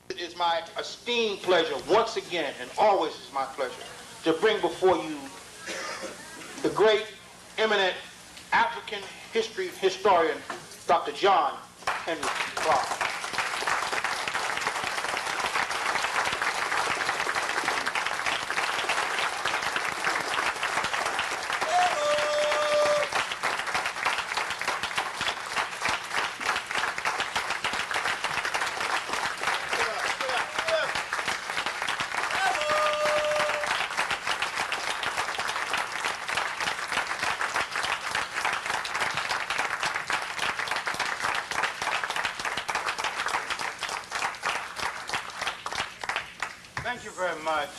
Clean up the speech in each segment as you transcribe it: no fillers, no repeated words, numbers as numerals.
It is my esteemed pleasure once again, and always is my pleasure, to bring before you the great, eminent African history historian, Dr. John Henrik Clarke. Thank you very much.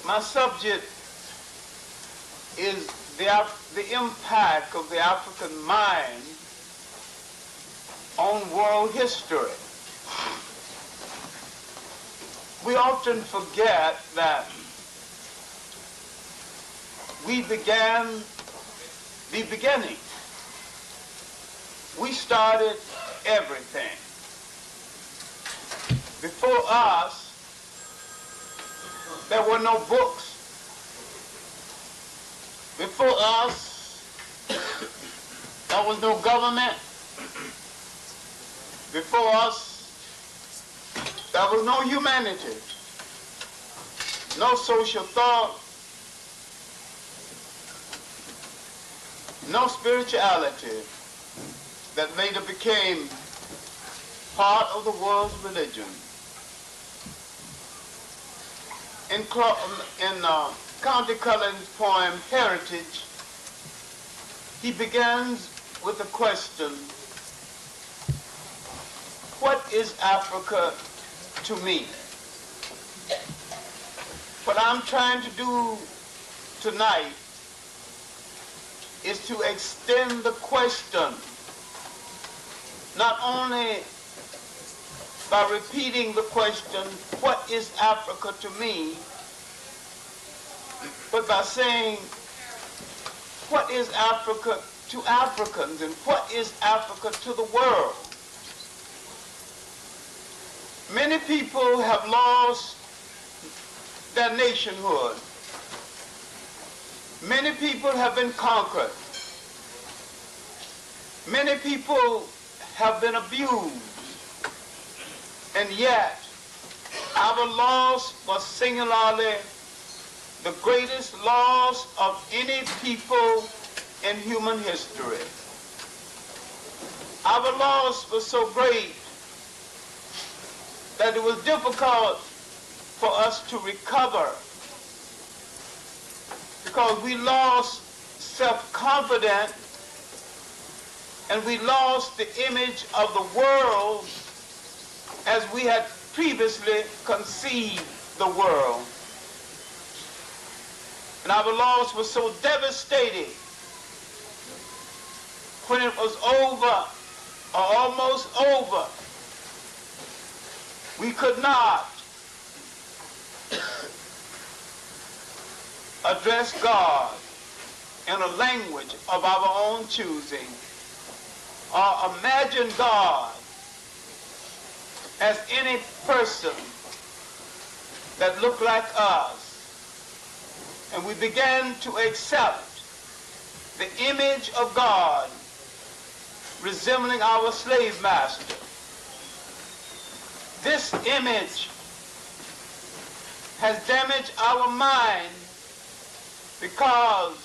My subject is the impact of the African mind on world history. We often forget that we began the beginning. We started everything. Before us, there were no books. Before us, there was no government. Before us, there was no humanity, no social thought, no spirituality that later became part of the world's religion. In County Cullen's poem, Heritage, he begins with the question, what is Africa to me? What I'm trying to do tonight is to extend the question, not only by repeating the question, what is Africa to me? But by saying, what is Africa to Africans and what is Africa to the world? Many people have lost their nationhood. Many people have been conquered. Many people have been abused. And yet, our loss was singularly the greatest loss of any people in human history. Our loss was so great that it was difficult for us to recover because we lost self-confidence and we lost the image of the world as we had previously conceived the world. And our loss was so devastating when it was over or almost over. We could not address God in a language of our own choosing or imagine God as any person that looked like us. And we began to accept the image of God resembling our slave master. This image has damaged our mind because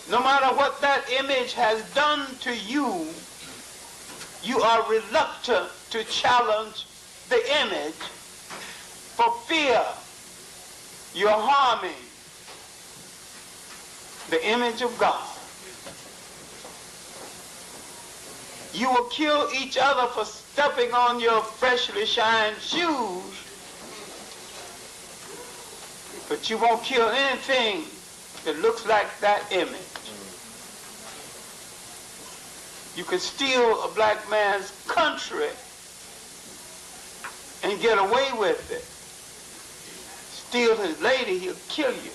no matter what that image has done to you, you are reluctant to challenge the image for fear you're harming the image of God. You will kill each other for stepping on your freshly shined shoes, but you won't kill anything that looks like that image. You can steal a black man's country and get away with it. Steal his lady, he'll kill you.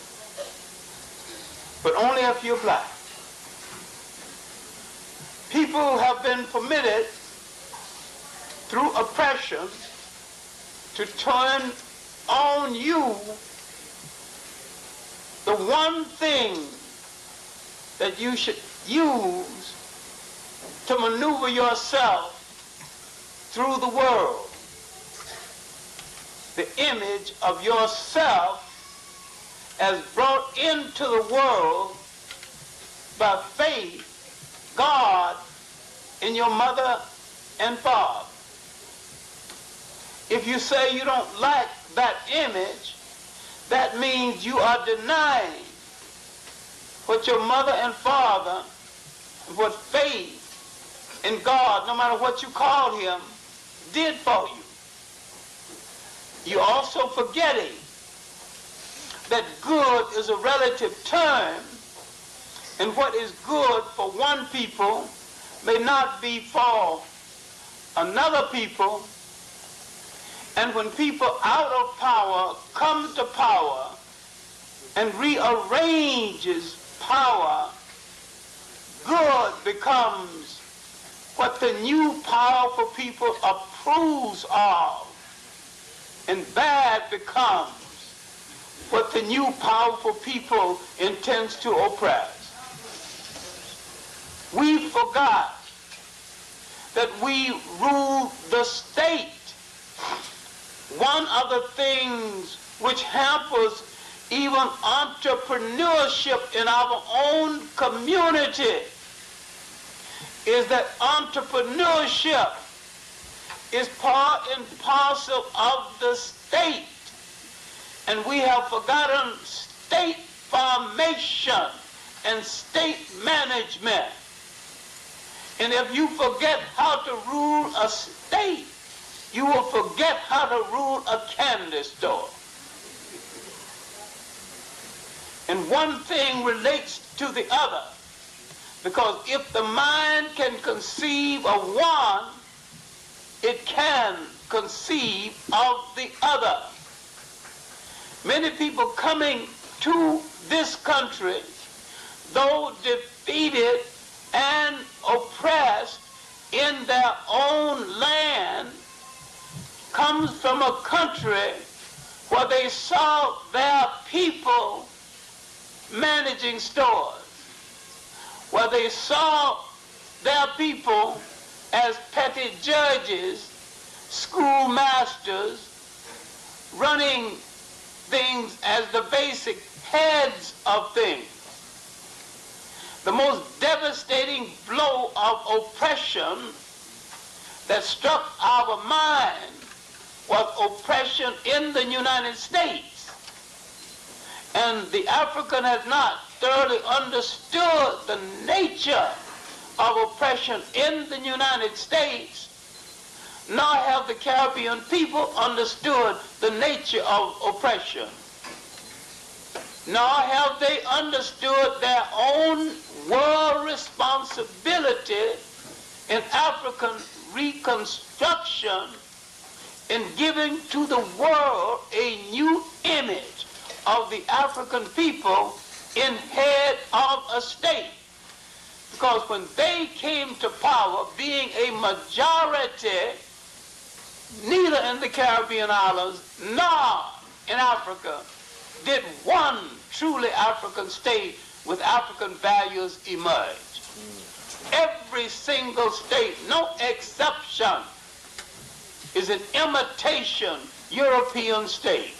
But only if you're black. People have been permitted through oppression to turn on you the one thing that you should use to maneuver yourself through the world. The image of yourself as brought into the world by faith, God in your mother and father. If you say you don't like that image, that means you are denying what your mother and father, what faith in God, no matter what you call him, did for you. You're also forgetting that good is a relative term, and what is good for one people may not be for another people. And when people out of power come to power and rearranges power, good becomes what the new powerful people approves of, and bad becomes what the new powerful people intends to oppress. We forgot that we rule the state. One of the things which hampers even entrepreneurship in our own community is that entrepreneurship is part and parcel of the state. And we have forgotten state formation and state management. And if you forget how to rule a state, you will forget how to rule a candy store. And one thing relates to the other, because if the mind can conceive of one, it can conceive of the other. Many people coming to this country, though defeated and oppressed in their own land, comes from a country where they saw their people managing stores, where they saw their people as petty judges, schoolmasters, running things as the basic heads of things. The most devastating blow of oppression that struck our mind was oppression in the United States. And the African has not thoroughly understood the nature of oppression in the United States, nor have the Caribbean people understood the nature of oppression, nor have they understood their own world responsibility in African reconstruction, in giving to the world a new image of the African people in head of a state. Because when they came to power, being a majority, neither in the Caribbean islands nor in Africa did one truly African state with African values emerge. Every single state, no exception, is an imitation European state.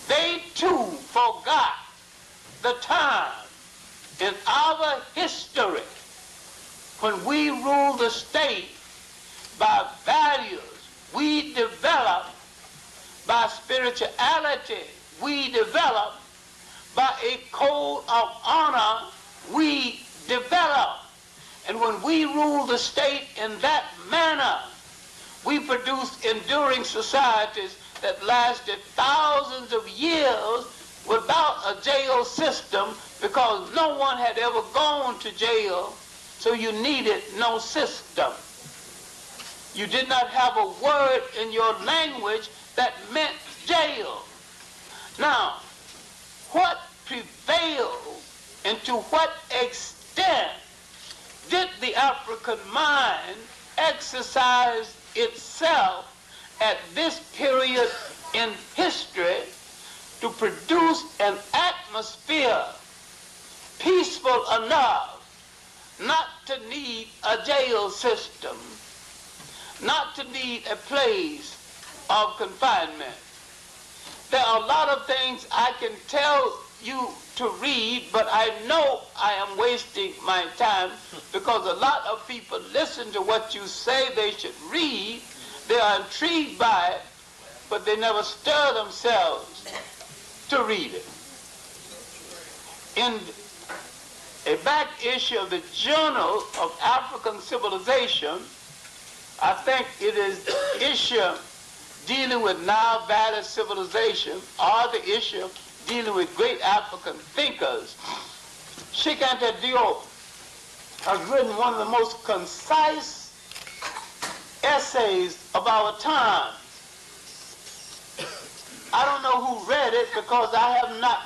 They too forgot the time in our history when we ruled the state by values we developed, by spirituality we developed, by a code of honor we developed. And when we ruled the state in that manner, we produced enduring societies that lasted thousands of years without a jail system, because no one had ever gone to jail, so you needed no system. You did not have a word in your language that meant jail. Now, what prevailed and to what extent did the African mind exercise itself at this period in history to produce an atmosphere peaceful enough not to need a jail system, not to need a place of confinement. There are a lot of things I can tell you to read, but I know I am wasting my time because a lot of people listen to what you say they should read. They are intrigued by it, but they never stir themselves to read it. In a back issue of the Journal of African Civilization, I think it is the issue dealing with Nile Valley civilization or the issue dealing with great African thinkers, Cheikh Anta Diop has written one of the most concise essays of our time. I don't know who read it because I have not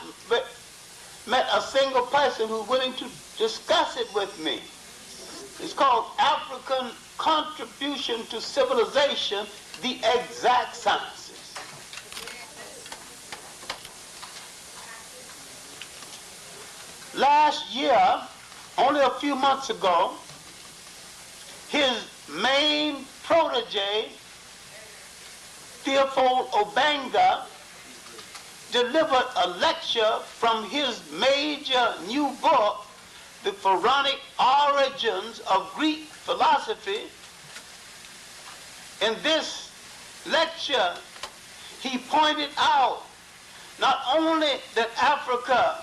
met a single person who's willing to discuss it with me. It's called African Contribution to Civilization, the Exact Sciences. Last year, only a few months ago, his main protege, Theophile Obenga, delivered a lecture from his major new book, The Pharaonic Origins of Greek Philosophy. In this lecture, he pointed out not only that Africa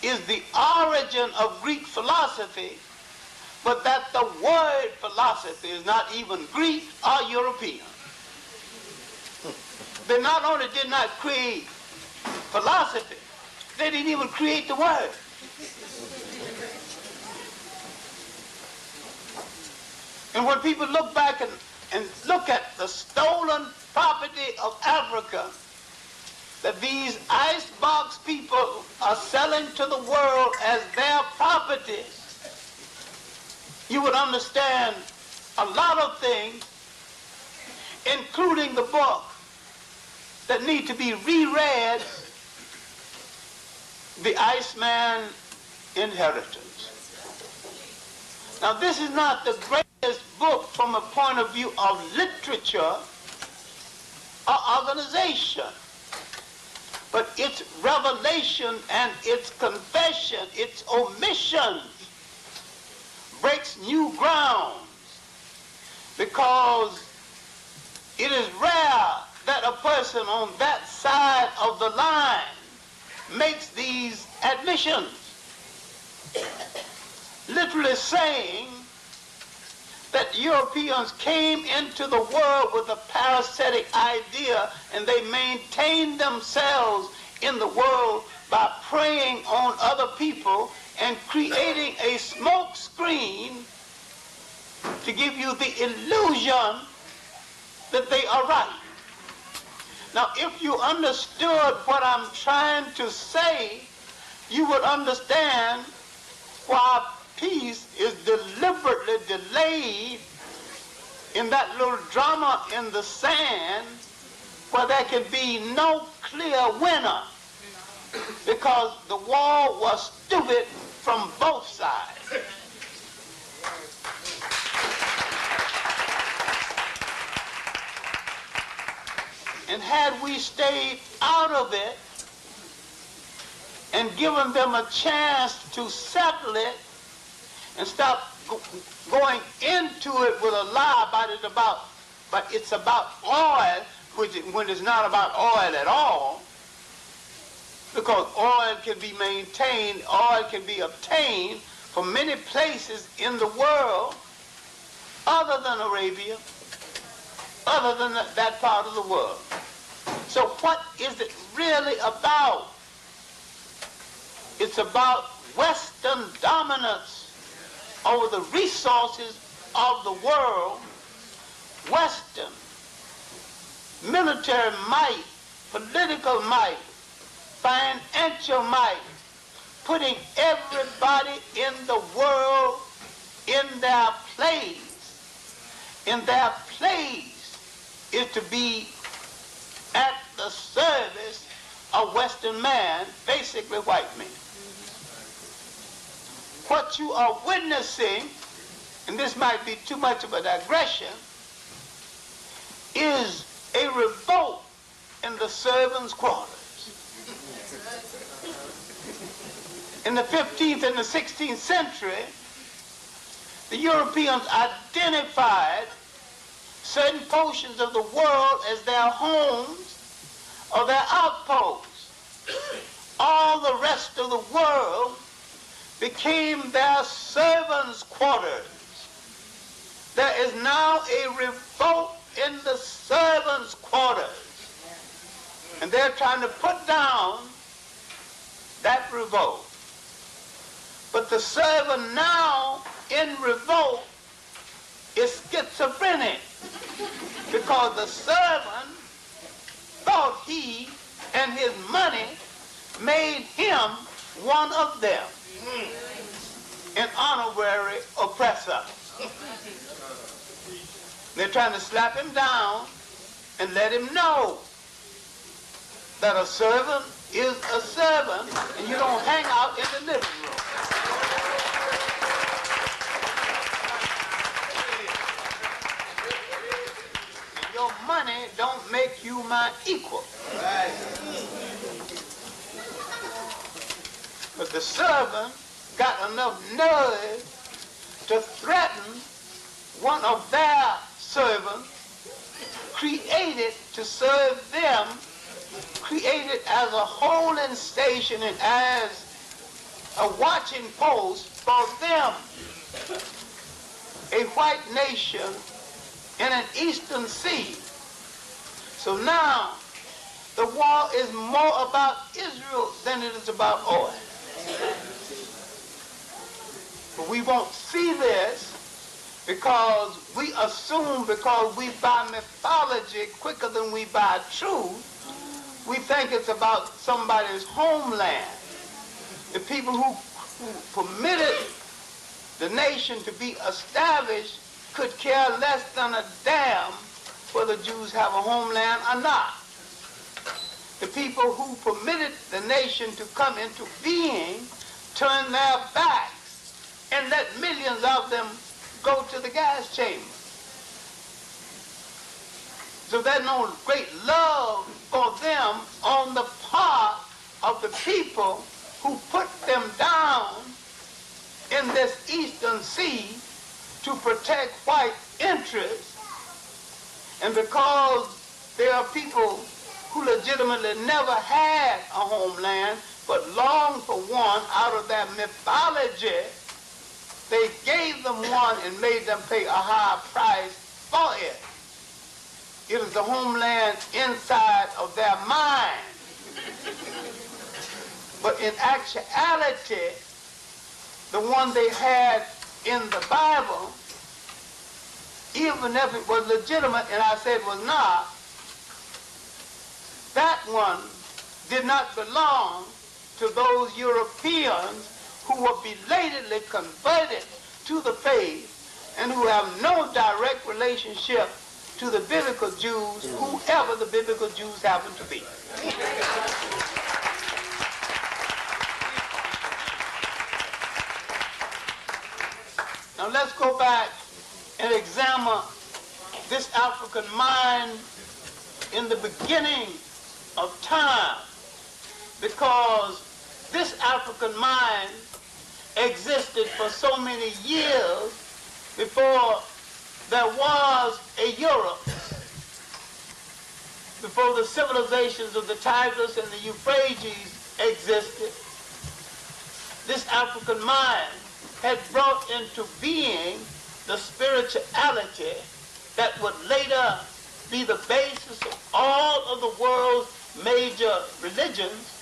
is the origin of Greek philosophy, but that the word philosophy is not even Greek or European. They not only did not create philosophy, they didn't even create the word. And when people look back and look at the stolen property of Africa that these icebox people are selling to the world as their property, you would understand a lot of things, including the book, that need to be reread, The Iceman Inheritance. Now, this is not the greatest book from a point of view of literature or organization, but its revelation and its confession, its omissions, breaks new grounds, because it is rare that a person on that side of the line makes these admissions, literally saying that Europeans came into the world with a parasitic idea and they maintained themselves in the world by preying on other people and creating a smoke screen to give you the illusion that they are right. Now, if you understood what I'm trying to say, you would understand why peace is deliberately delayed in that little drama in the sand where there can be no clear winner, because the war was stupid from both sides. And had we stayed out of it and given them a chance to settle it and stop going into it with a lie but it's about oil, when it's not about oil at all, because oil can be maintained, oil can be obtained from many places in the world other than Arabia, other than that part of the world. So what is it really about? It's about Western dominance over the resources of the world, Western military might, political might, financial might, putting everybody in the world in their place place is to be at the service of Western man, basically white men. What you are witnessing, and this might be too much of a digression, is a revolt in the servants' quarters. In the 15th and the 16th century, the Europeans identified certain portions of the world as their homes or their outposts. All the rest of the world became their servants' quarters. There is now a revolt in the servants' quarters. And they're trying to put down that revolt. But the servant now in revolt is schizophrenic, because the servant thought he and his money made him one of them, an honorary oppressor. They're trying to slap him down and let him know that a servant is a servant, and you don't hang out in the living room. And your money don't make you my equal. But the servant got enough nerve to threaten one of their servants, created to serve them, created as a holding station and as a watching post for them. A white nation in an eastern sea. So now the war is more about Israel than it is about oil. But we won't see this because we assume, because we buy mythology quicker than we buy truth, we think it's about somebody's homeland. The people who permitted the nation to be established could care less than a damn whether Jews have a homeland or not. The people who permitted the nation to come into being turned their backs and let millions of them go to the gas chamber. So there's no great love for them on the part of the people who put them down in this eastern sea to protect white interests. And because there are people who legitimately never had a homeland but longed for one out of their mythology, they gave them one and made them pay a high price for it. It is the homeland inside of their mind. But in actuality, the one they had in the Bible, even if it was legitimate, and I said was not, that one did not belong to those Europeans who were belatedly converted to the faith and who have no direct relationship to the biblical Jews, whoever the biblical Jews happen to be. Now let's go back and examine this African mind in the beginning of time, because this African mind existed for so many years before there was a Europe, before the civilizations of the Tigris and the Euphrates existed. This African mind had brought into being the spirituality that would later be the basis of all of the world's major religions.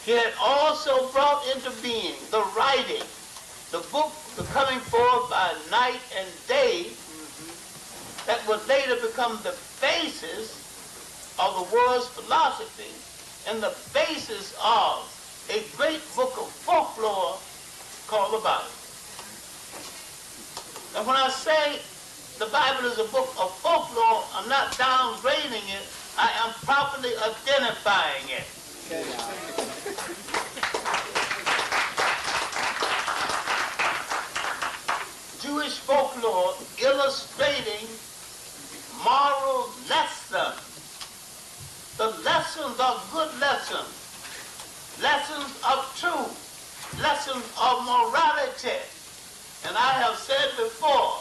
He had also brought into being the writing, the book, the coming forth by night and day, that would later become the basis of the world's philosophy and the basis of a great book of folklore called the Bible. And when I say the Bible is a book of folklore, I'm not downgrading it. I am properly identifying it. Jewish folklore illustrating moral lessons. The lessons are good lessons. Lessons of truth. Lessons of morality. And I have said before,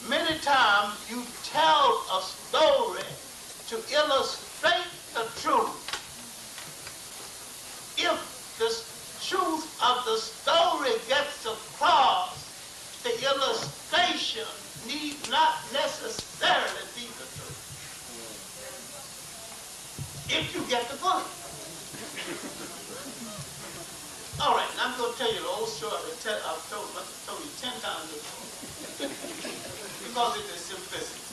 many times you tell a story to illustrate the truth. If the truth of the story gets across, the illustration need not necessarily be the truth. If you get the point. All right, now I'm going to tell you the old story I've told you 10 times before. Because it is simplicity.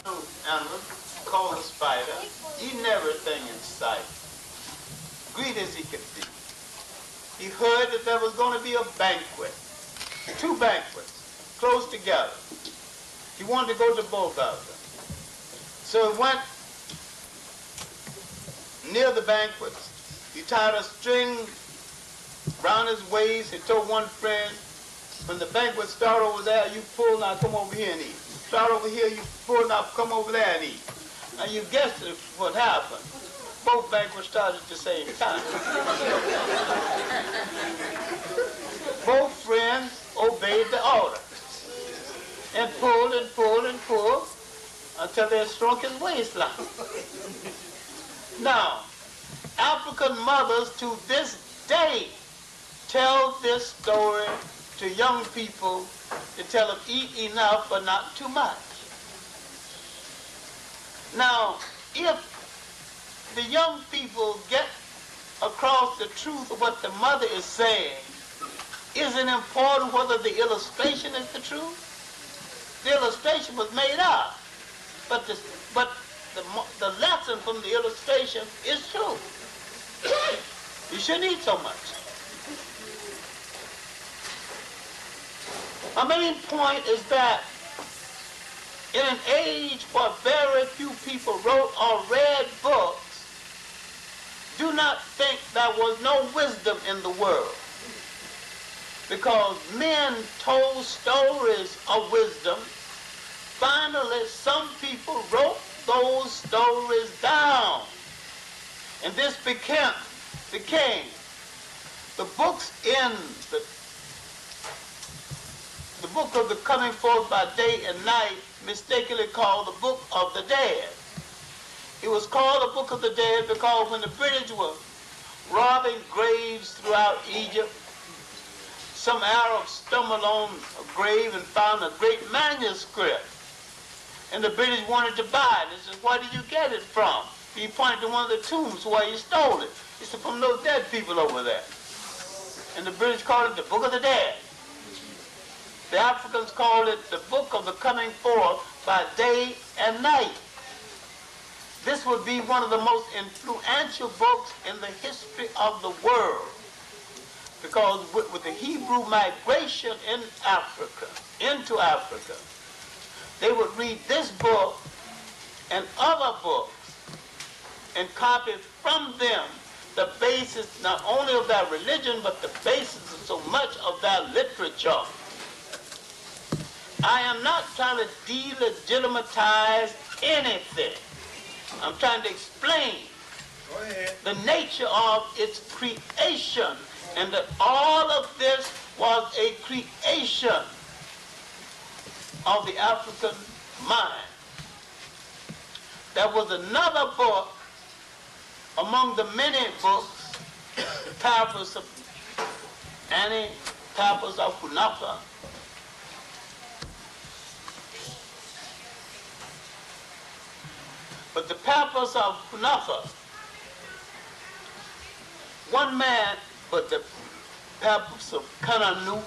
Animal called a spider, eating everything in sight. Greedy as he could be. He heard that there was going to be a banquet. 2 banquets, close together. He wanted to go to both of them. So he went near the banquets. He tied a string around his waist. He told one friend, when the banquet start over there, you pull, now come over here and eat. Start over here, you pull, now come over there and eat. Now you guessed it, what happened. Both banquets started at the same time. Both friends obeyed the order and pulled and pulled and pulled until they shrunk his waistline. Now, African mothers to this day tell this story to young people to tell them eat enough but not too much. Now, if the young people get across the truth of what the mother is saying, isn't important whether the illustration is the truth? The illustration was made up, but the lesson from the illustration is true. You shouldn't eat so much. My main point is that in an age where very few people wrote or read books, do not think there was no wisdom in the world. Because men told stories of wisdom. Finally, some people wrote those stories down. And this became the books in the book of the coming forth by day and night, mistakenly called the Book of the Dead. It was called the Book of the Dead because when the British were robbing graves throughout Egypt, some Arabs stumbled on a grave and found a great manuscript. And the British wanted to buy it. They said, where did you get it from? He pointed to one of the tombs where you stole it. He said, from those dead people over there. And the British called it the Book of the Dead. The Africans called it the Book of the Coming Forth by Day and Night. This would be one of the most influential books in the history of the world. Because with the Hebrew migration in Africa, into Africa, they would read this book and other books and copy from them the basis not only of their religion, but the basis of so much of their literature. I am not trying to delegitimize anything. I'm trying to explain the nature of its creation, and that all of this was a creation of the African mind. There was another book among the many books, Papyrus of Annie, Papyrus of Kunafa. But the Papyrus of Kunafa, one man, but the Papyrus of Kananu,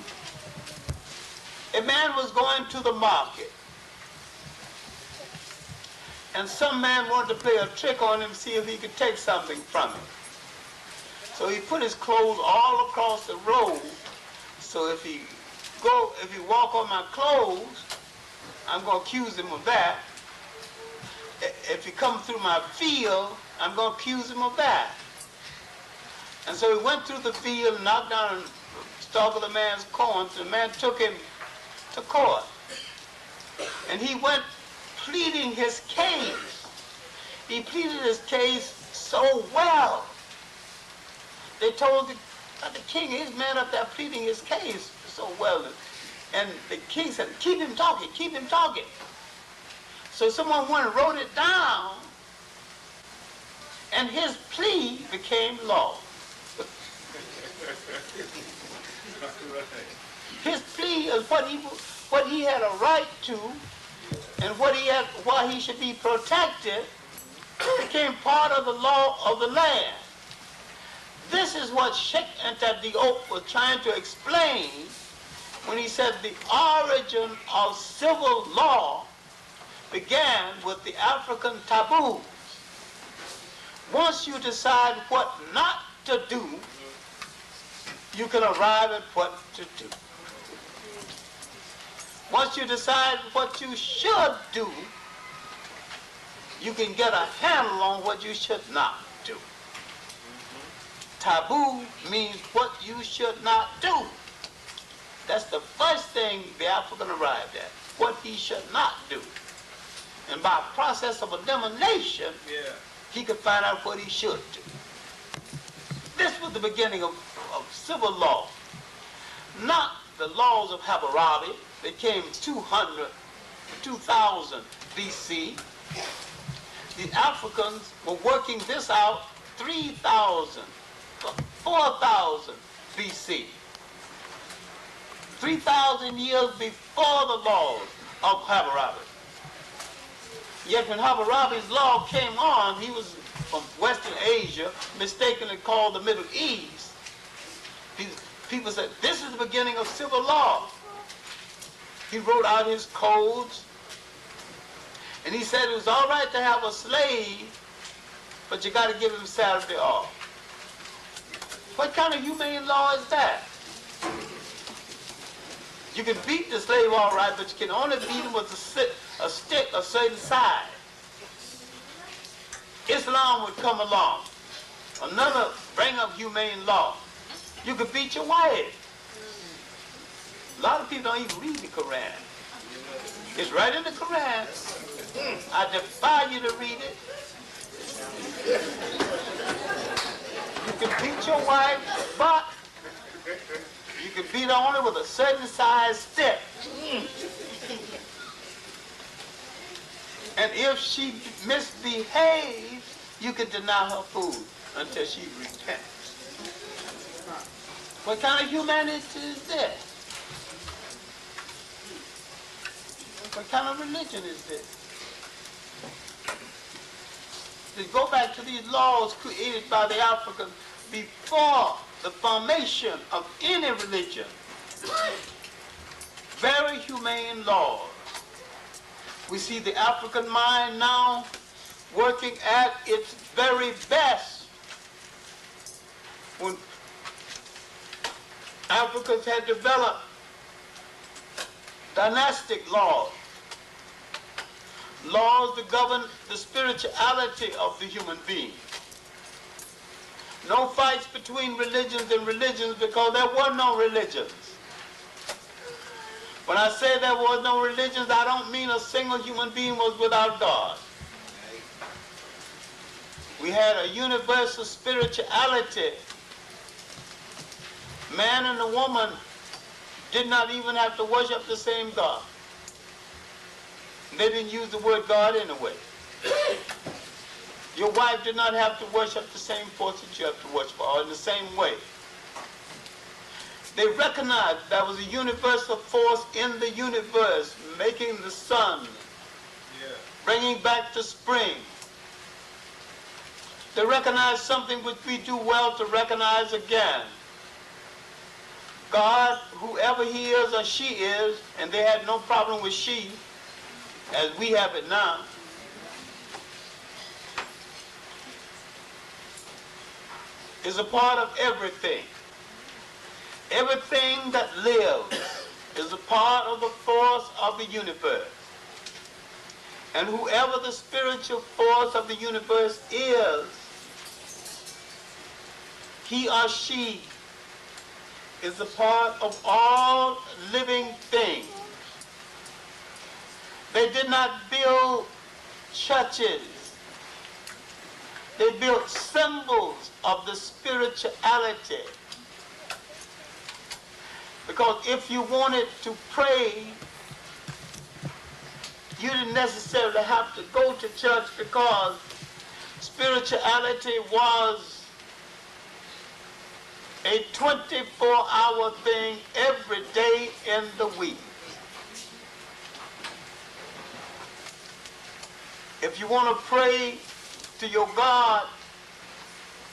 a man was going to the market, and some man wanted to play a trick on him, see if he could take something from him. So he put his clothes all across the road, so if he walk on my clothes, I'm going to accuse him of that. If he comes through my field, I'm going to accuse him of that. And so he went through the field and knocked down a stalk of the man's corn. So the man took him to court. And he went pleading his case. He pleaded his case so well. They told the king, his man up there pleading his case so well. And the king said, keep him talking, keep him talking. So someone went and wrote it down, and his plea became law. His plea is what he had a right to, and why he should be protected, became part of the law of the land. This is what Sheikh Anta Diop was trying to explain when he said the origin of civil law began with the African taboos. Once you decide what not to do, you can arrive at what to do. Once you decide what you should do, you can get a handle on what you should not do. Taboo means what you should not do. That's the first thing the African arrived at, what he should not do. And by a process of elimination, he could find out what he should do. This was the beginning of civil law. Not the laws of Hammurabi that came 2000 BC. The Africans were working this out 3,000, 4,000 BC. 3,000 years before the laws of Hammurabi. Yet when Hammurabi's law came on, he was from Western Asia, mistakenly called the Middle East. People said, this is the beginning of civil law. He wrote out his codes, and he said it was all right to have a slave, but you got to give him Saturday off. What kind of humane law is that? You can beat the slave all right, but you can only beat him with a stick a certain size. Islam would come along, another bring up humane law. You could beat your wife. A lot of people don't even read the Quran. It's right in the Quran. I defy you to read it. You can beat your wife, but you can beat her only with a certain size stick. And if she misbehaves, you can deny her food until she repents. What kind of humanity is this? What kind of religion is this? To go back to these laws created by the Africans before the formation of any religion. Very humane laws. We see the African mind now working at its very best. When Africans had developed dynastic laws, laws that govern the spirituality of the human being. No fights between religions and religions because there were no religions. When I say there was no religions, I don't mean a single human being was without God. We had a universal spirituality. Man and a woman did not even have to worship the same God. They didn't use the word God anyway. Your wife did not have to worship the same force that you have to worship, or in the same way. They recognized there was a universal force in the universe, making the sun, bringing back the spring. They recognized something which we do well to recognize again. God, whoever he is or she is, and they had no problem with she, as we have it now, is a part of everything. Everything that lives, is a part of the force of the universe. And whoever the spiritual force of the universe is, he or she is a part of all living things. They did not build churches. They built symbols of the spirituality. Because if you wanted to pray, you didn't necessarily have to go to church, because spirituality was a 24-hour thing every day in the week. If you want to pray to your God,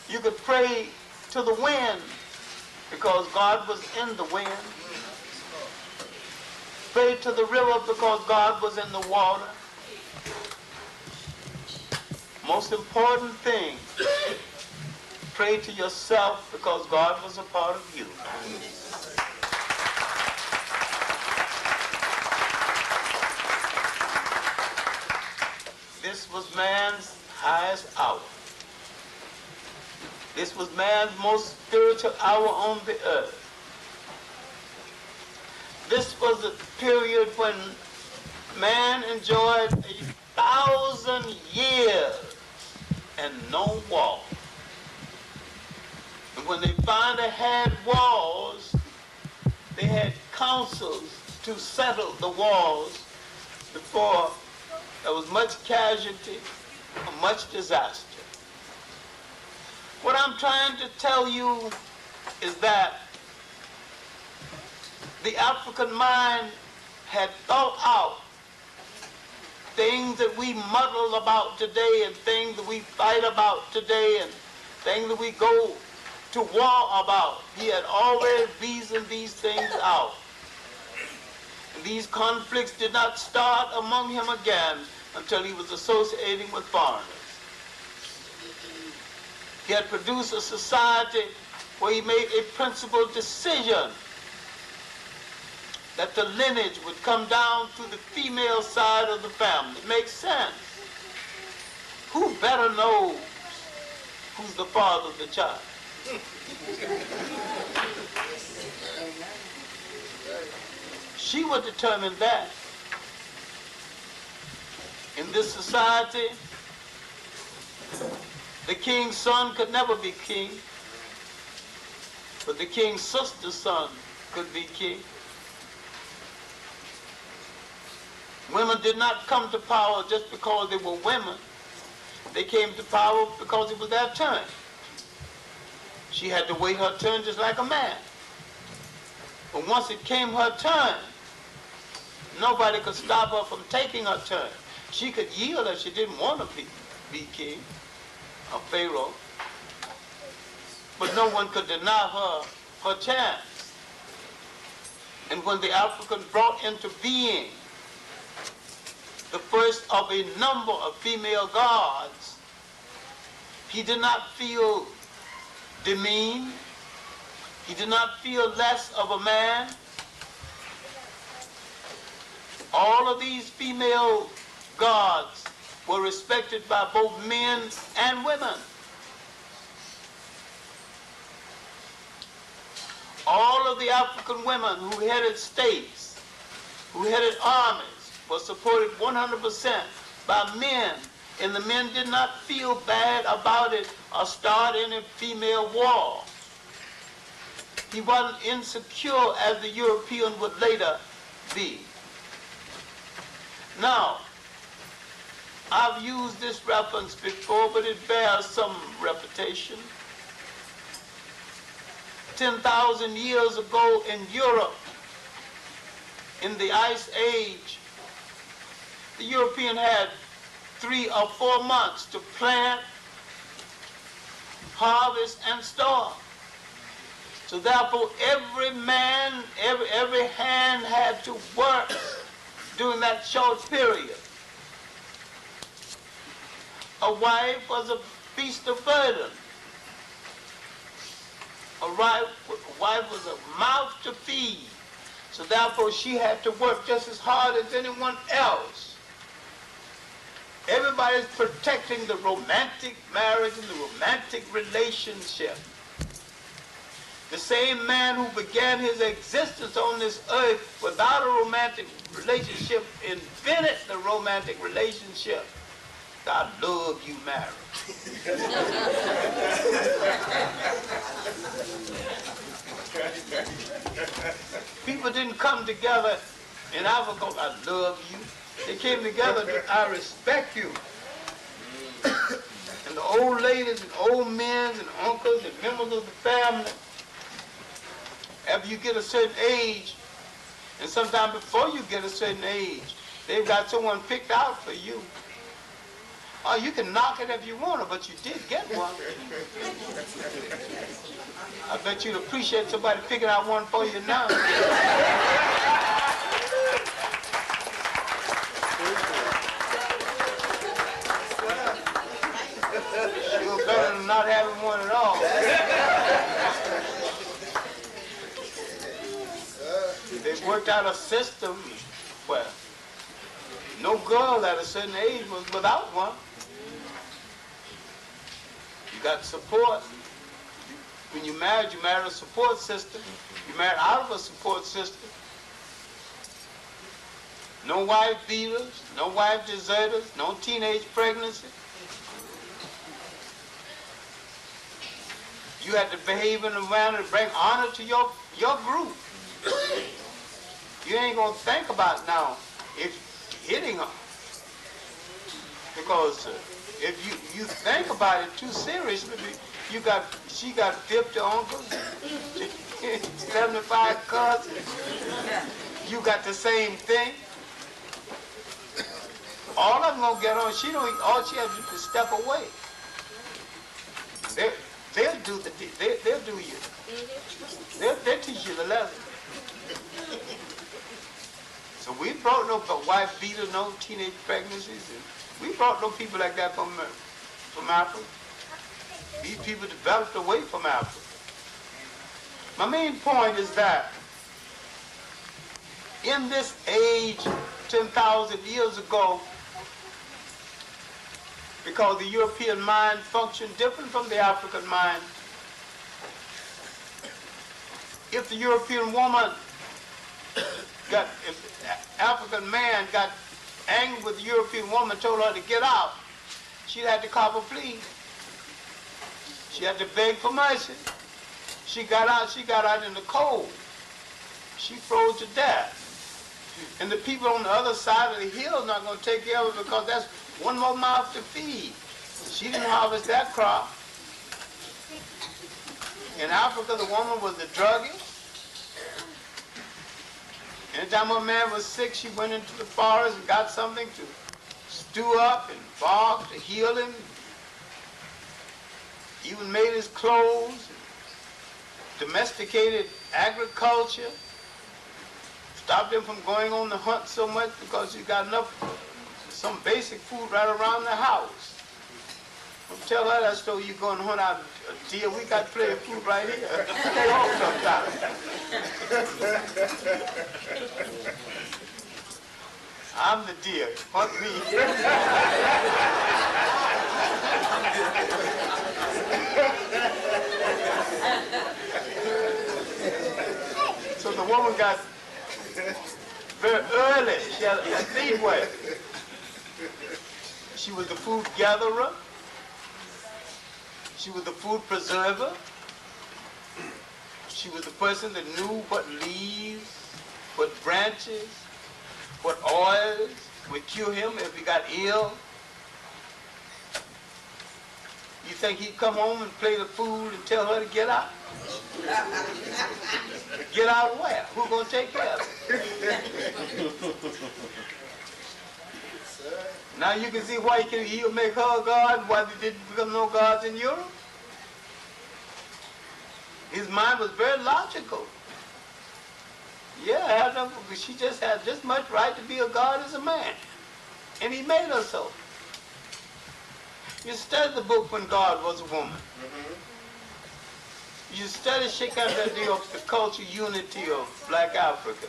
you could pray to the wind, because God was in the wind. Pray to the river, because God was in the water. Most important thing, pray to yourself, because God was a part of you. This was man's highest hour. This was man's most spiritual hour on the earth. This was a period when man enjoyed 1,000 years and no war. And when they finally had wars, they had councils to settle the wars before there was much casualty or much disaster. What I'm trying to tell you is that the African mind had thought out things that we muddle about today, and things that we fight about today, and things that we go to war about. He had already reasoned these things out. And these conflicts did not start among him again until he was associating with foreigners. He had produced a society where he made a principled decision that the lineage would come down through the female side of the family. It makes sense. Who better knows who's the father of the child? She would determine that. In this society, the king's son could never be king, but the king's sister's son could be king. Women did not come to power just because they were women. They came to power because it was their turn. She had to wait her turn just like a man. But once it came her turn, nobody could stop her from taking her turn. She could yield if she didn't want to be king or pharaoh. But no one could deny her her chance. And when the African brought into being the first of a number of female gods, he did not feel demeaned. He did not feel less of a man. All of these female gods were respected by both men and women. All of the African women who headed states, who headed armies, were supported 100% by men, and the men did not feel bad about it or start any female war. He wasn't insecure as the European would later be. Now, I've used this reference before, but it bears some repetition. 10,000 years ago in Europe, in the Ice Age, the European had 3 or 4 months to plant, harvest, and store. So therefore, every man, every hand had to work during that short period. A wife was a beast of burden. A wife was a mouth to feed. So therefore she had to work just as hard as anyone else. Everybody's protecting the romantic marriage and the romantic relationship. The same man who began his existence on this earth without a romantic relationship invented the romantic relationship. I love you, marriage. People didn't come together in Africa, I love you. They came together, I respect you. And the old ladies and old men and uncles and members of the family, after you get a certain age, and sometime before you get a certain age, they've got someone picked out for you. Oh, you can knock it if you want to, but you did get one. I bet you'd appreciate somebody picking out one for you now. Sure better than not having one at all. They worked out a system where no girl at a certain age was without one. You got support. When you married a support system. You married out of a support system. No wife beaters, no wife deserters, no teenage pregnancy. You had to behave in a manner to bring honor to your group. You ain't gonna think about now if hitting her. Because if you think about it too seriously, she got 50 uncles, 75 cousins. You got the same thing. All of them gonna get on. All she has to do is step away. They'll do you. They'll teach you the lesson. So we brought no wife beaters, no teenage pregnancies. And we brought no people like that from Africa. These people developed away from Africa. My main point is that in this age, 10,000 years ago, because the European mind functioned different from the African mind, if the European woman if the African man got angry with the European woman, told her to get out, she had to cop a plea. She had to beg for mercy. She got out in the cold. She froze to death. And the people on the other side of the hill are not going to take care of her because that's one more mouth to feed. She didn't harvest that crop. In Africa, the woman was the druggist. Anytime a man was sick, she went into the forest and got something to stew up and bark to heal him. Even made his clothes, domesticated agriculture, stopped him from going on the hunt so much because he got enough, some basic food right around the house. Don't tell her that so you go and hunt out a deer. We got plenty of food right here. Stay home sometime. I'm the deer. Hunt me. So the woman got very early. She had a leeway. She was the food gatherer. She was the food preserver. She was the person that knew what leaves, what branches, what oils would cure him if he got ill. You think he'd come home and play the fool and tell her to get out? Get out where? Who's going to take care of it? Now you can see why he'll make her a god and why there didn't become no gods in Europe. His mind was very logical. Yeah, she just had just much right to be a god as a man. And he made her so. You study the book When God Was a Woman. You study Sheikh Abdul of the culture unity of Black Africa.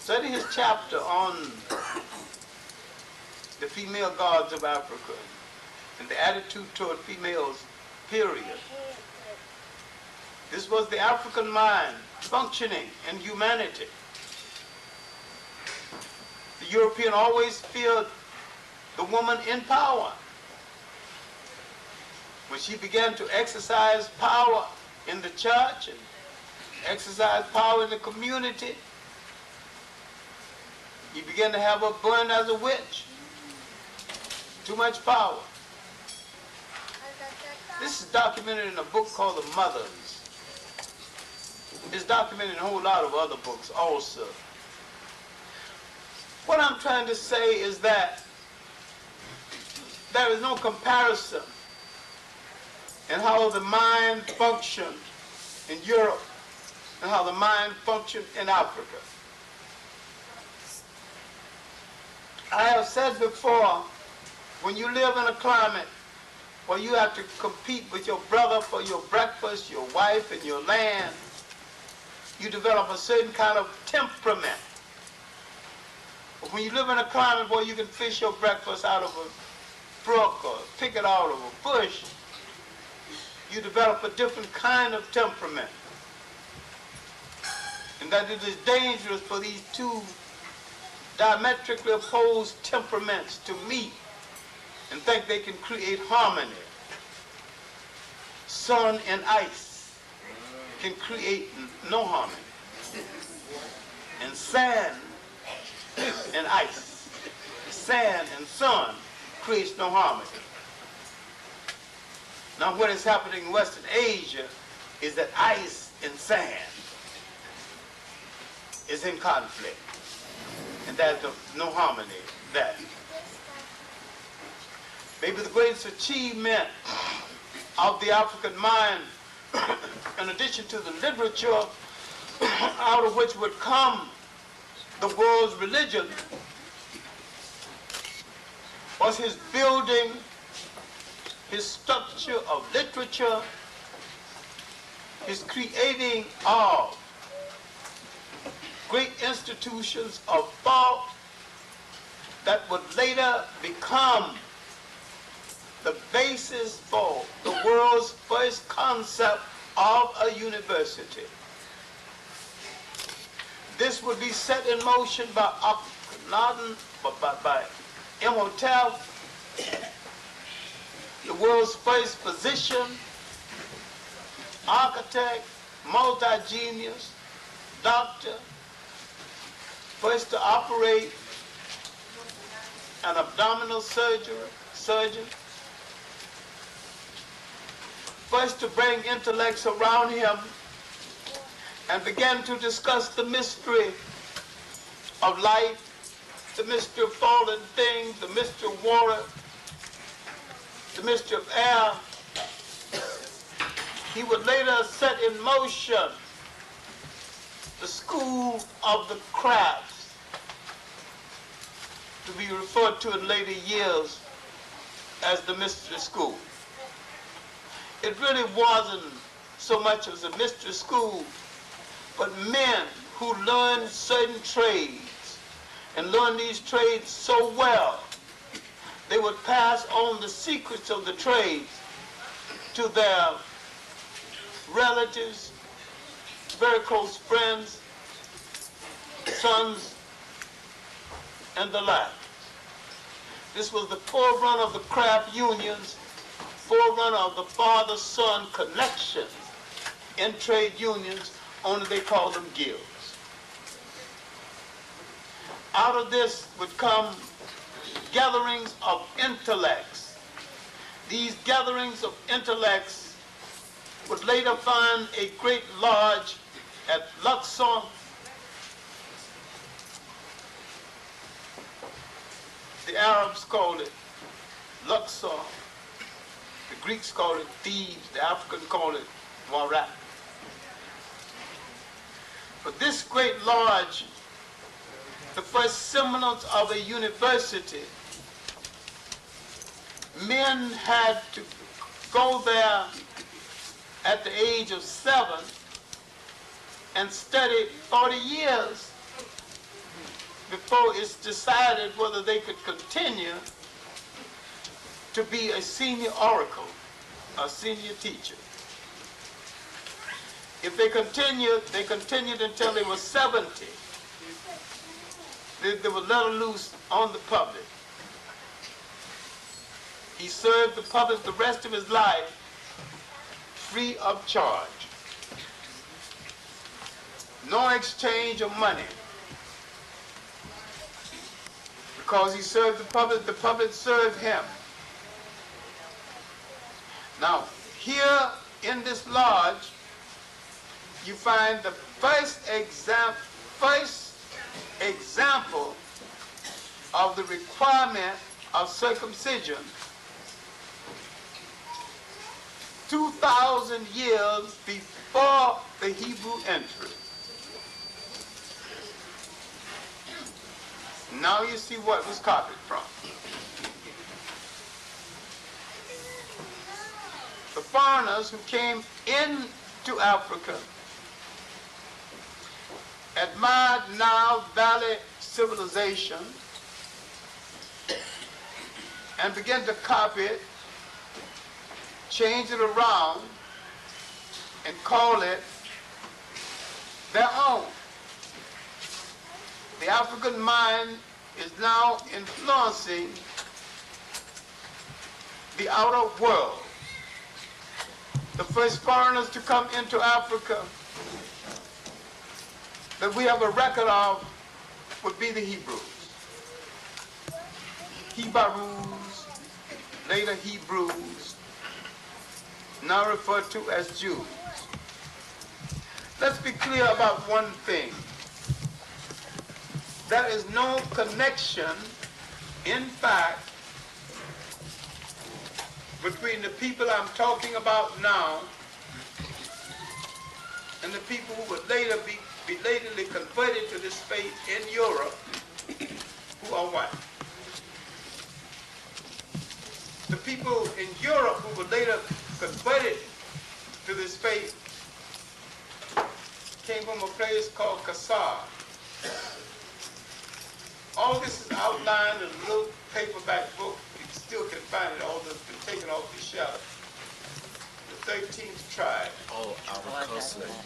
Study his chapter on the female gods of Africa and the attitude toward females, period. This was the African mind functioning in humanity. The European always feared the woman in power. When she began to exercise power in the church and exercise power in the community, he began to have her burned as a witch. Too much power. This is documented in a book called The Mothers. It's documented in a whole lot of other books also. What I'm trying to say is that there is no comparison in how the mind functioned in Europe and how the mind functioned in Africa. I have said before, when you live in a climate where you have to compete with your brother for your breakfast, your wife, and your land, you develop a certain kind of temperament. But when you live in a climate where you can fish your breakfast out of a brook or pick it out of a bush, you develop a different kind of temperament. And that it is dangerous for these two diametrically opposed temperaments to meet and think they can create harmony. Sun and ice can create no harmony. And sand and ice, sand and sun creates no harmony. Now what is happening in Western Asia is that ice and sand is in conflict. And there's no harmony there. Maybe the greatest achievement of the African mind, in addition to the literature out of which would come the world's religion, was his building, his structure of literature, his creating of great institutions of thought that would later become the basis for the world's first concept of a university. This would be set in motion by Akhenaten, by Imhotep, the world's first physician, architect, multi-genius, doctor, first to operate an abdominal surgeon, first to bring intellects around him and began to discuss the mystery of life, the mystery of fallen things, the mystery of water, the mystery of air. He would later set in motion the school of the crafts, to be referred to in later years as the mystery school. It really wasn't so much as a mystery school, but men who learned certain trades and learned these trades so well, they would pass on the secrets of the trades to their relatives, very close friends, sons, and the like. This was the forerunner of the craft unions, forerunner of the father-son connection in trade unions, only they called them guilds. Out of this would come gatherings of intellects. These gatherings of intellects would later find a great lodge at Luxor. The Arabs called it Luxor. The Greeks called it Thebes. The Africans called it Warat. But this great lodge, the first semblance of a university, men had to go there at the age of 7 and study 40 years before it's decided whether they could continue to be a senior oracle, a senior teacher. If they continued until they were 70. They were let loose on the public. He served the public the rest of his life free of charge. No exchange of money. Because he served the public served him. Now, here in this lodge, you find the first example of the requirement of circumcision 2,000 years before the Hebrew entry. Now you see what was copied from. The foreigners who came into Africa admired Nile Valley civilization and began to copy it, change it around, and call it their own. The African mind is now influencing the outer world. The first foreigners to come into Africa that we have a record of would be the Hebrews. Hebrews, later Hebrews, now referred to as Jews. Let's be clear about one thing. There is no connection, in fact, between the people I'm talking about now and the people who would later be belatedly converted to this faith in Europe, who are white. The people in Europe who were later converted to this faith came from a place called Kassar. All this is outlined in a little paperback book. You still can find it, although it's been taken off the shelf. The 13th tribe. Oh, our coastline.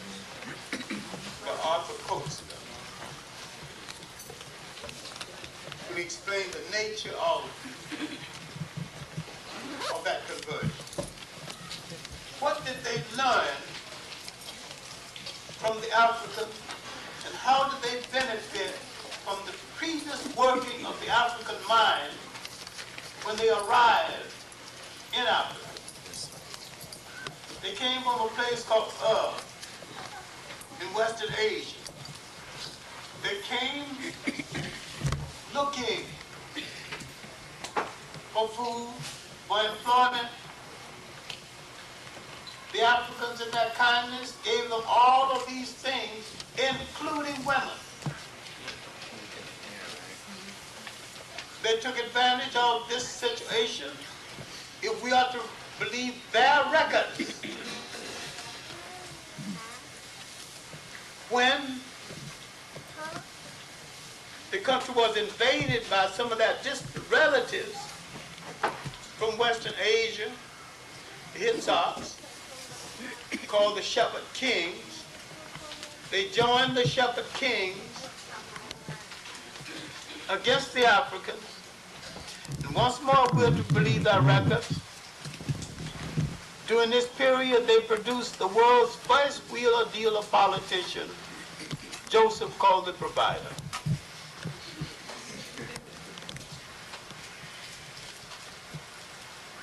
The Arthur Coates. We explain the nature of that conversion. What did they learn from the Africans, and how did they benefit from the previous working of the African mind when they arrived in Africa? They came from a place called in Western Asia. They came looking for food, for employment. The Africans in their kindness gave them all of these things, including women. They took advantage of this situation, if we are to believe their records. When the country was invaded by some of their distant relatives from Western Asia, the Hittites, called the Shepherd Kings, they joined the Shepherd Kings against the Africans. And once more, we're to believe their records. During this period, they produced the world's first wheeler-dealer politician, Joseph called the Provider.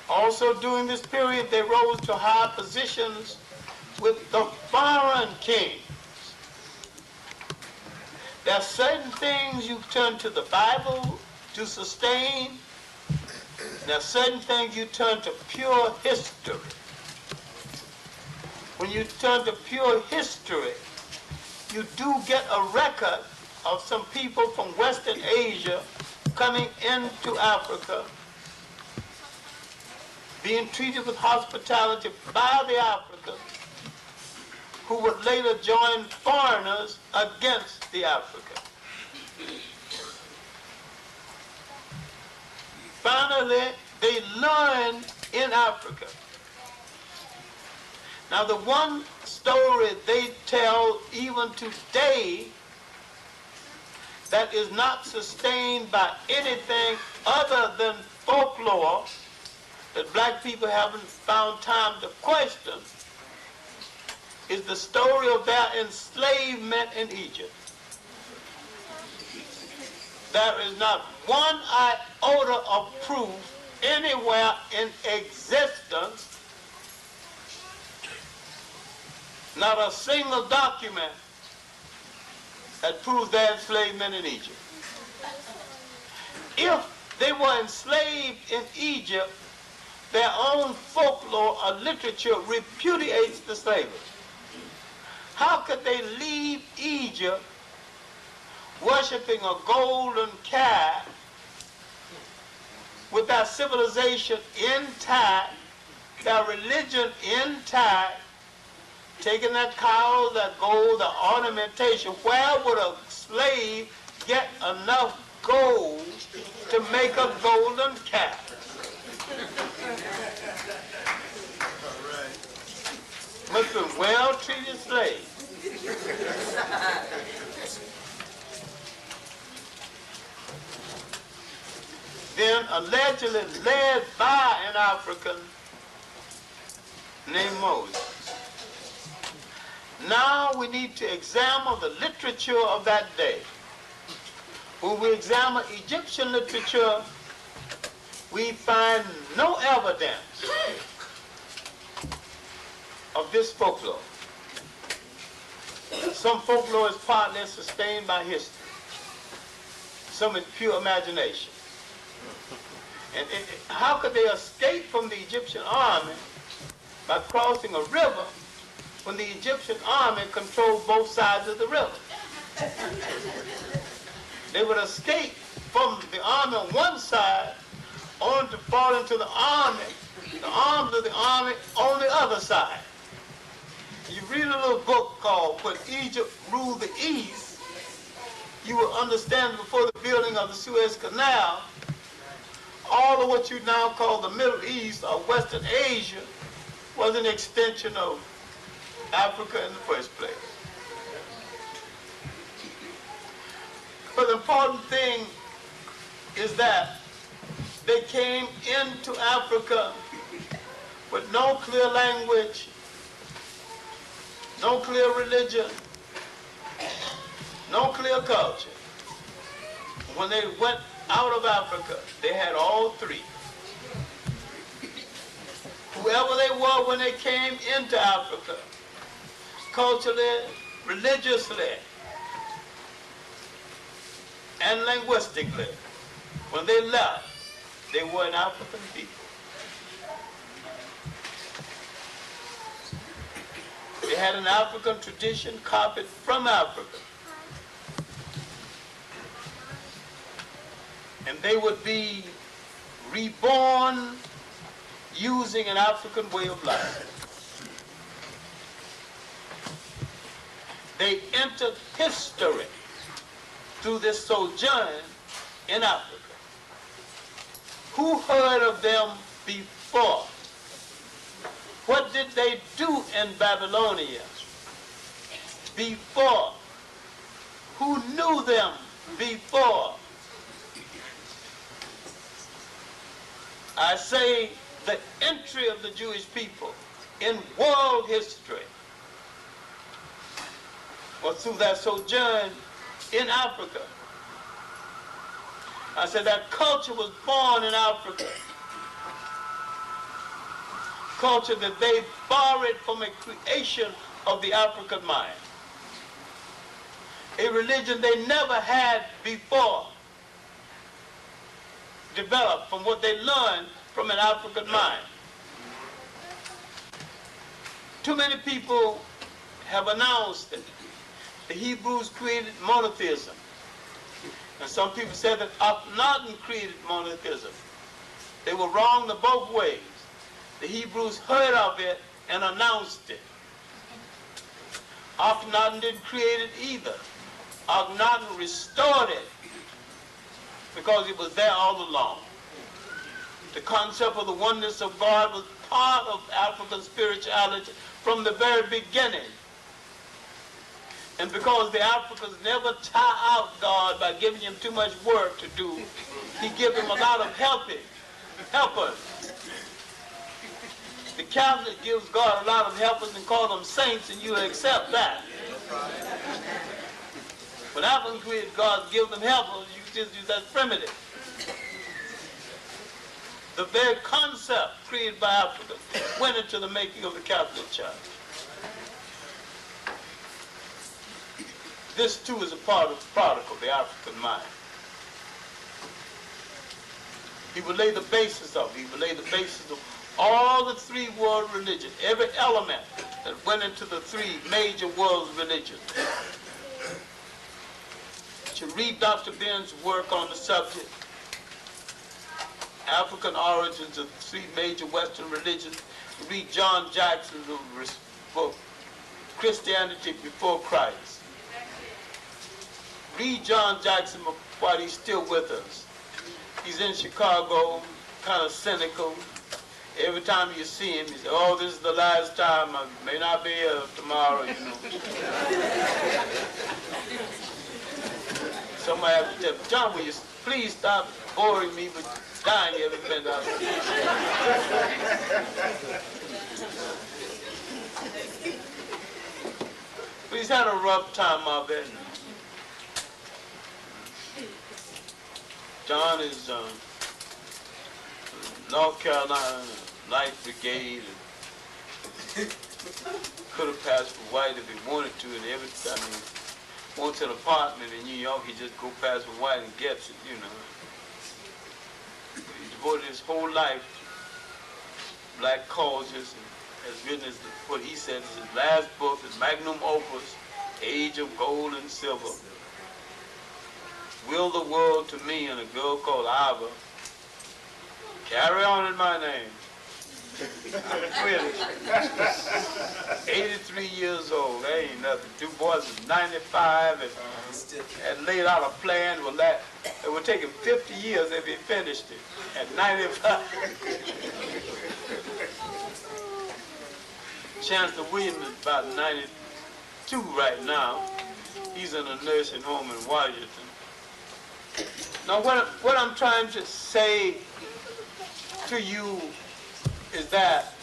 Also during this period, they rose to high positions with the foreign kings. There are certain things you turn to the Bible to sustain. There are certain things you turn to pure history. When you turn to pure history, you do get a record of some people from Western Asia coming into Africa, being treated with hospitality by the Africans, who would later join foreigners against the Africans. finally, they learned in Africa. Now, the one story they tell even today that is not sustained by anything other than folklore that black people haven't found time to question is the story of their enslavement in Egypt. There is not one iota of proof anywhere in existence, not a single document that proves their enslavement in Egypt. If they were enslaved in Egypt, their own folklore or literature repudiates the slavery. How could they leave Egypt worshiping a golden calf with their civilization intact, their religion intact, taking that cow, that gold, the ornamentation? Where would a slave get enough gold to make a golden calf? Must have been well-treated slaves. Then allegedly led by an African named Moses. Now we need to examine the literature of that day. When we examine Egyptian literature, we find no evidence of this folklore. Some folklore is partly sustained by history. Some is pure imagination. And how could they escape from the Egyptian army by crossing a river when the Egyptian army controlled both sides of the river? They would escape from the army on one side only to fall into the arms of the army on the other side. You read a little book called When Egypt Ruled the East, you will understand before the building of the Suez Canal, all of what you now call the Middle East or Western Asia was an extension of Africa in the first place. But the important thing is that they came into Africa with no clear language, no clear religion, no clear culture. When they went out of Africa, they had all three. Whoever they were when they came into Africa, culturally, religiously, and linguistically, when they left, they were an African people. They had an African tradition copied from Africa. And they would be reborn using an African way of life. They entered history through this sojourn in Africa. Who heard of them before? What did they do in Babylonia before? Who knew them before? I say the entry of the Jewish people in world history was through that sojourn in Africa. I said that culture was born in Africa. Culture that they borrowed from a creation of the African mind. A religion they never had before, developed from what they learned from an African mind. Too many people have announced that the Hebrews created monotheism. And some people said that Akhenaten created monotheism. They were wrong in both ways. The Hebrews heard of it and announced it. Akhenaten didn't create it either. Akhenaten restored it because it was there all along. The concept of the oneness of God was part of African spirituality from the very beginning. And because the Africans never tire out God by giving him too much work to do, he gives him a lot of helpers. The Catholic gives God a lot of helpers and call them saints, and you accept that. When African created God give them helpers, you just use that primitive. The very concept created by Africa went into the making of the Catholic Church. This too is a part of the product of the African mind. He would lay the basis of it. He would lay the basis of all the three world religions, every element that went into the three major world religions. To read Dr. Ben's work on the subject, African origins of three major Western religions, read John Jackson's book, Christianity Before Christ. Read John Jackson while he's still with us. He's in Chicago, kind of cynical. Every time you see him, he says, oh, this is the last time. I may not be here tomorrow, you know. Somebody has to tell me, John, will you please stop boring me with dying every minute out But he's had a rough time of it. John is North Carolina Light Brigade, and could have passed for white if he wanted to, and every time he wants an apartment in New York, he just go past for white and gets it, you know. He devoted his whole life to black causes, and has written what he said is his last book, his magnum opus, Age of Gold and Silver. Will the World to Me, and a girl called Ava. Carry on in my name. Really. 83 years old, that ain't nothing. Du Bois is 95 and had laid out a plan. Well, that it would take him 50 years if he finished it at 95. Chancellor Williams is about 92 right now. He's in a nursing home in Washington. Now, what I'm trying to say to you is that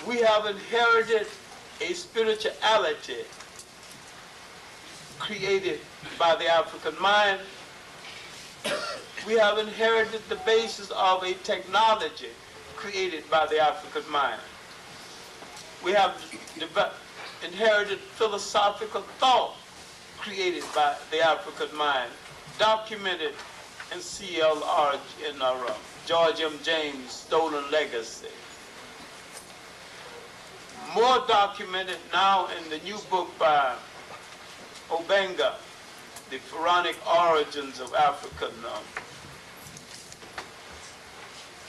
we have inherited a spirituality created by the African mind. We have inherited the basis of a technology created by the African mind. We have inherited philosophical thought created by the African mind, documented in C.L.R. in George M. James' Stolen Legacy. More documented now in the new book by Obenga, The Pharaonic Origins of African,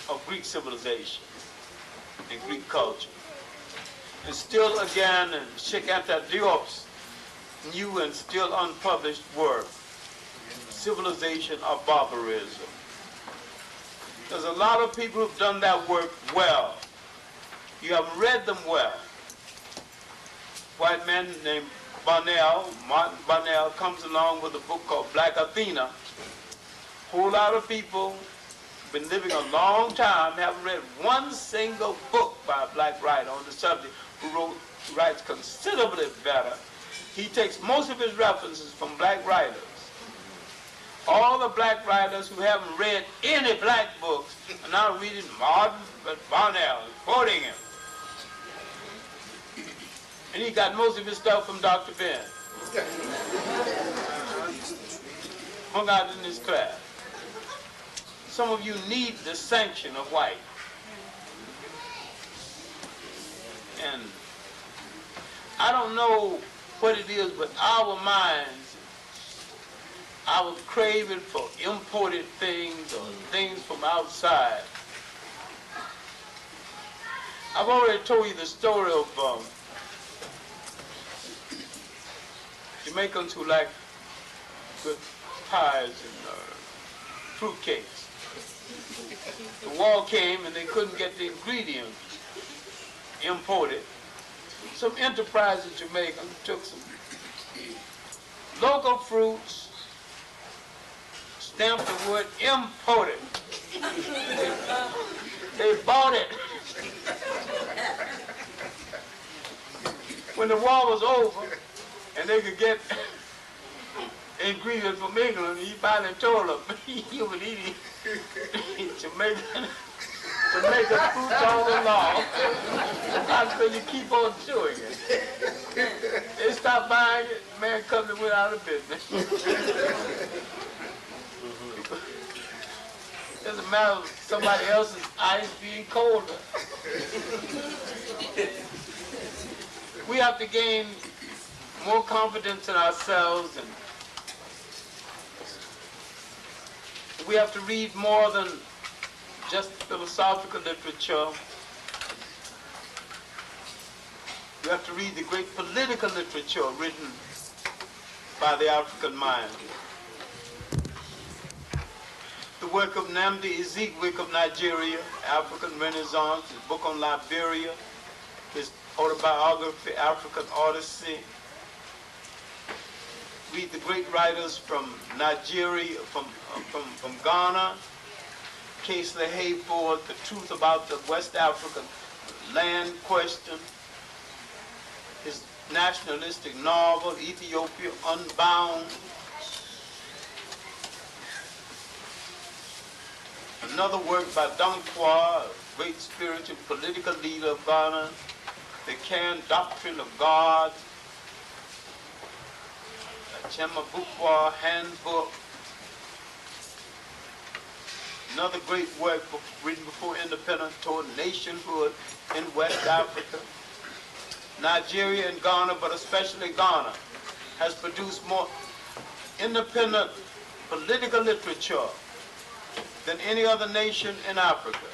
of Greek civilization and Greek culture. And still again in Sheikh Anta Diop's new and still unpublished work, Civilization of Barbarism. There's a lot of people who've done that work well. You have read them well. White man named Martin Bonnell, comes along with a book called Black Athena. Whole lot of people been living a long time, haven't read one single book by a black writer on the subject who writes considerably better. He takes most of his references from black writers. All the black writers who haven't read any black books are now reading Martin Bonnell, quoting him. And he got most of his stuff from Dr. Ben. Hung out in his class. Some of you need the sanction of white. And I don't know what it is, but our minds, our craving for imported things or things from outside. I've already told you the story of Jamaicans who like good pies and fruitcakes. The war came and they couldn't get the ingredients imported. Some enterprise in Jamaica took some local fruits, stamped the word imported. They bought it. When the war was over and they could get ingredients from England, he finally told them he was eating Jamaican fruits all along. That's because you keep on chewing it. They stopped buying it, the man comes and went out of business. Doesn't matter if somebody else's ice being colder. We have to gain more confidence in ourselves, and we have to read more than just philosophical literature. We have to read the great political literature written by the African mind. The work of Nnamdi Ezekwe of Nigeria, African Renaissance, his book on Liberia, his autobiography, African Odyssey. Read the great writers from Nigeria, from Ghana, Casely Hayford, The Truth About the West African Land Question, his nationalistic novel, Ethiopia Unbound. Another work by Dankwa, a great spiritual political leader of Ghana, The Canned Doctrine of God, Chema Bukwa Handbook. Another great work written before independence toward nationhood in West Africa. Nigeria and Ghana, but especially Ghana, has produced more independent political literature than any other nation in Africa.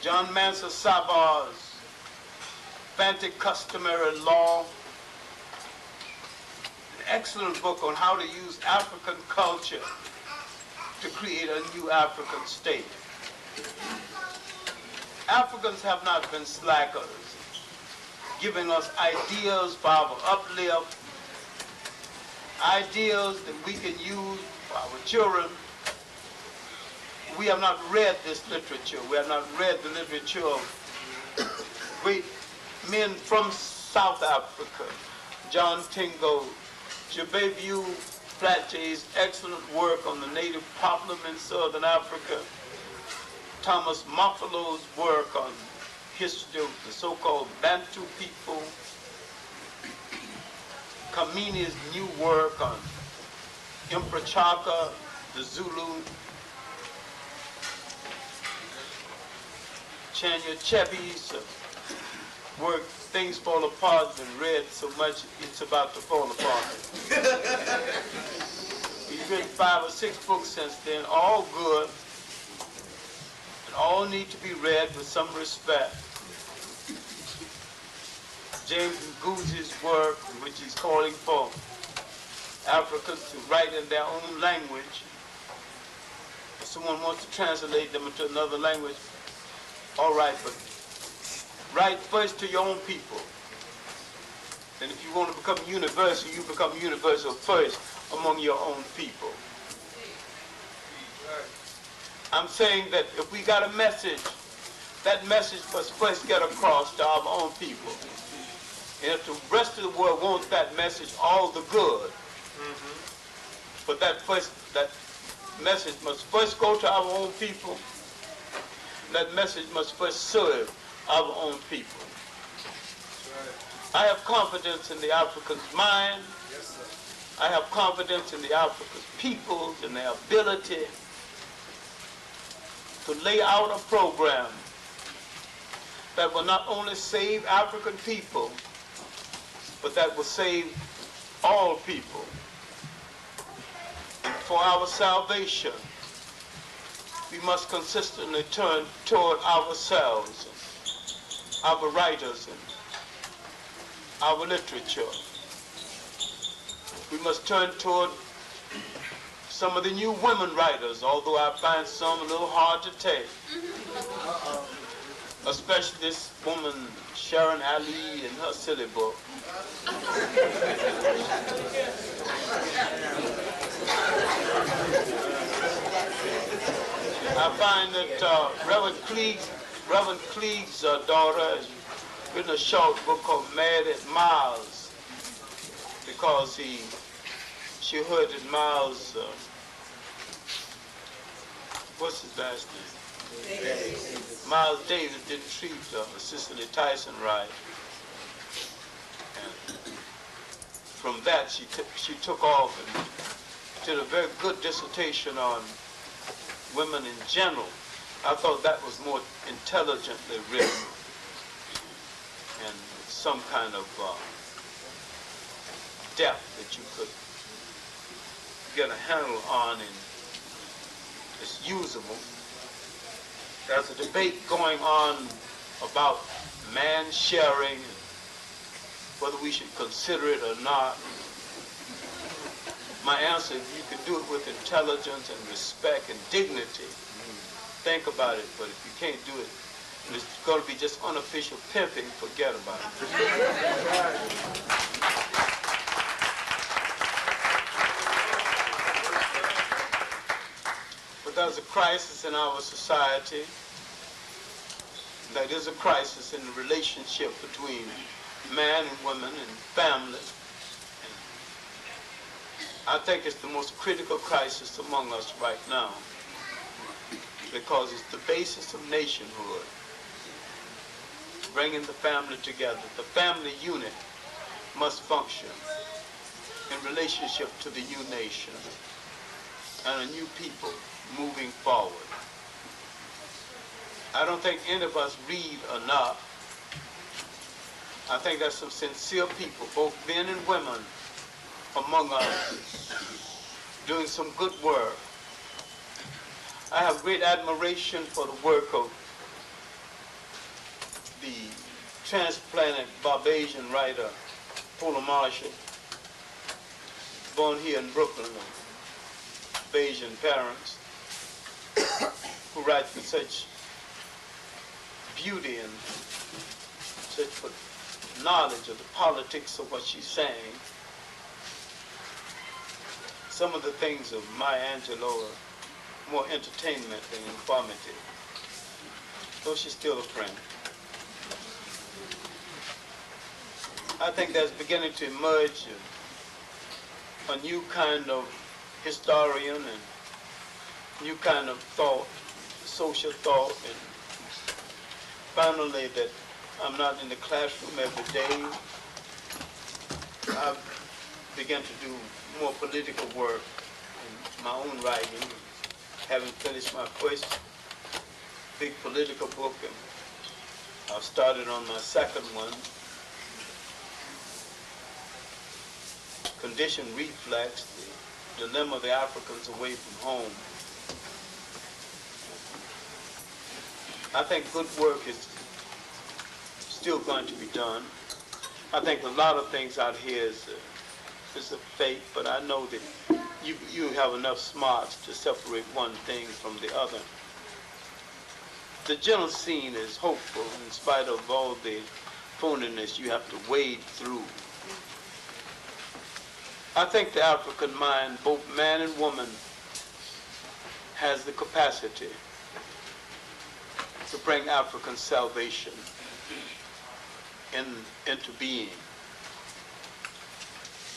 John Mansa Sabar's Bantic Customary Law, an excellent book on how to use African culture to create a new African state. Africans have not been slackers, giving us ideas for our uplift, ideas that we can use for our children. We have not read this literature. We have not read the literature of great men from South Africa. John Tingo, Jabeviu Flatjay's excellent work on the native problem in Southern Africa. Thomas Mafolo's work on history of the so-called Bantu people. Kamini's new work on Emperor Chaka, the Zulu. Chanya Cheby's work, Things Fall Apart, has been read so much it's about to fall apart. He's written 5 or 6 books since then, all good, and all need to be read with some respect. James Nguzi's work, in which he's calling for Africans to write in their own language. If someone wants to translate them into another language, all right, but write first to your own people. And if you want to become universal, you become universal first among your own people. I'm saying that if we got a message, that message must first get across to our own people. And if the rest of the world wants that message, all the good. But that message must first go to our own people. That message must first serve our own people. I have confidence in the African's mind. Yes, sir. I have confidence in the African's peoples and their ability to lay out a program that will not only save African people, but that will save all people. And for our salvation, we must consistently turn toward ourselves, our writers, and our literature. We must turn toward some of the new women writers, although I find some a little hard to take. Especially this woman, Sharon Ali, in her silly book. I find that Reverend Cleave's daughter has written a short book called Mad at Miles, because she heard that Miles, what's his last name? Miles Davis didn't treat Cicely Tyson right. And from that, she took off and did a very good dissertation on women in general. I thought that was more intelligently written and some kind of depth that you could get a handle on, and it's usable. There's a debate going on about man sharing, whether we should consider it or not. My answer is you can do it with intelligence and respect and dignity. Think about it, but if you can't do it, it's going to be just unofficial pimping, forget about it. But there's a crisis in our society. There is a crisis in the relationship between man and woman and family. I think it's the most critical crisis among us right now, because it's the basis of nationhood, bringing the family together. The family unit must function in relationship to the new nation and a new people moving forward. I don't think any of us read enough. I think there's some sincere people, both men and women, among us, doing some good work. I have great admiration for the work of the transplanted Barbadian writer, Fuller Marshall, born here in Brooklyn, of Bayesian parents, who writes with such beauty and such knowledge of the politics of what she's saying. Some of the things of Maya Angelou are more entertainment than informative, though she's still a friend. I think there's beginning to emerge a new kind of historian and new kind of thought, social thought, and finally that I'm not in the classroom every day. I began to do more political work in my own writing, having finished my first big political book, and I've started on my second one, Condition Reflex, the Dilemma of the Africans Away from Home. I think good work is still going to be done. I think a lot of things out here is a fake, but I know that you have enough smarts to separate one thing from the other. The general scene is hopeful in spite of all the phoniness you have to wade through. I think the African mind, both man and woman, has the capacity to bring African salvation into being.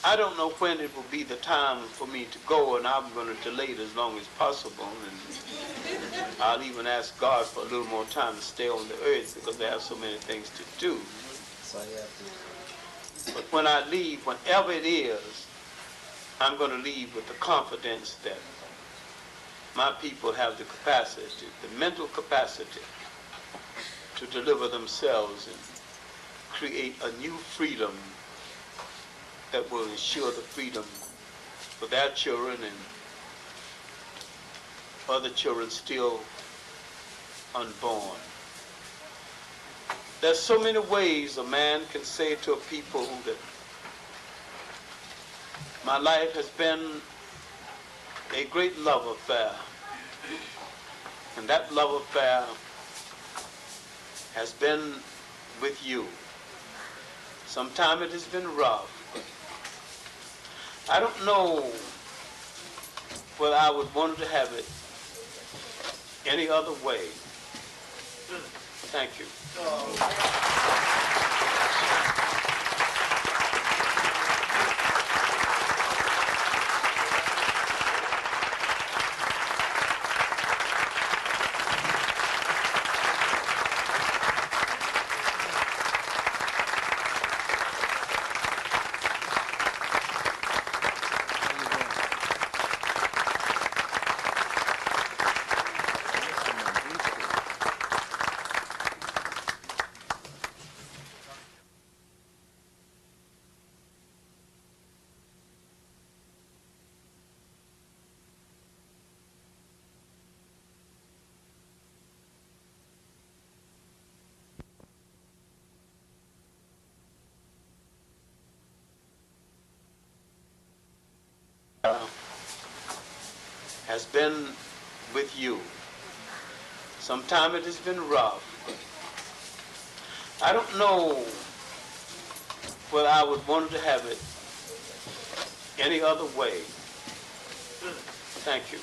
I don't know when it will be the time for me to go, and I'm going to delay it as long as possible. And I'll even ask God for a little more time to stay on the earth, because I have so many things to do. But when I leave, whenever it is, I'm going to leave with the confidence that my people have the capacity, the mental capacity, to deliver themselves and create a new freedom that will ensure the freedom for their children and other children still unborn. There's so many ways a man can say to a people that my life has been a great love affair. And that love affair has been with you. Sometimes it has been rough. I don't know whether I would want to have it any other way. Thank you. Has been with you. Sometimes it has been rough. I don't know whether I would want to have it any other way. Thank you.